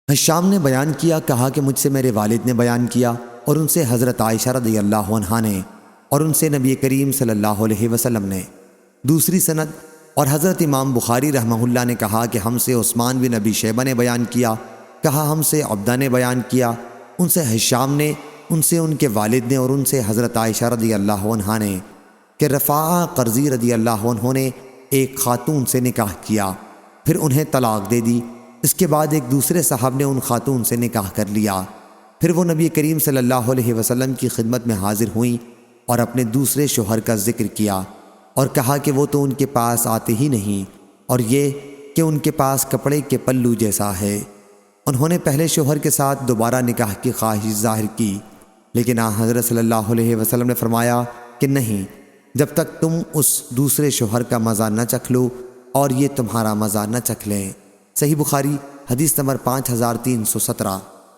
حشام نے بیان کیا، کہا کہ مجھ سے میرے والد نے بیان کیا اور ان سے حضرت عائشہ رضی اللہ عنہا نے اور ان سے نبی کریم صلی اللہ علیہ وسلم نے۔ دوسری سند اور حضرت امام بخاری رحمہ اللہ نے کہا کہ ہم سے عثمان بن ابی شیبہ نے بیان کیا، کہا ہم سے عبدہ نے بیان کیا، ان سے حشام نے، ان سے ان کے والد نے اور ان سے حضرت عائشہ رضی اللہ عنہا نے کہ رفاعہ قرظی رضی اللہ عنہ نے ایک خاتون سے نکاح کیا، پھر انہیں طلاق دے دی۔ اس کے بعد ایک دوسرے صاحب نے ان خاتون سے نکاح کر لیا، پھر وہ نبی کریم صلی اللہ علیہ وسلم کی خدمت میں حاضر ہوئیں اور اپنے دوسرے شوہر کا ذکر کیا اور کہا کہ وہ تو ان کے پاس آتے ہی نہیں، اور یہ کہ ان کے پاس کپڑے کے پلو جیسا ہے۔ انہوں نے پہلے شوہر کے ساتھ دوبارہ نکاح کی خواہش ظاہر کی، لیکن حضرت صلی اللہ علیہ وسلم نے فرمایا کہ نہیں، جب تک تم اس دوسرے شوہر کا مزہ نہ چکھ لو اور یہ تمہارا مزہ نہ چکھ لیں۔ صحیح بخاری حدیث نمبر 5317۔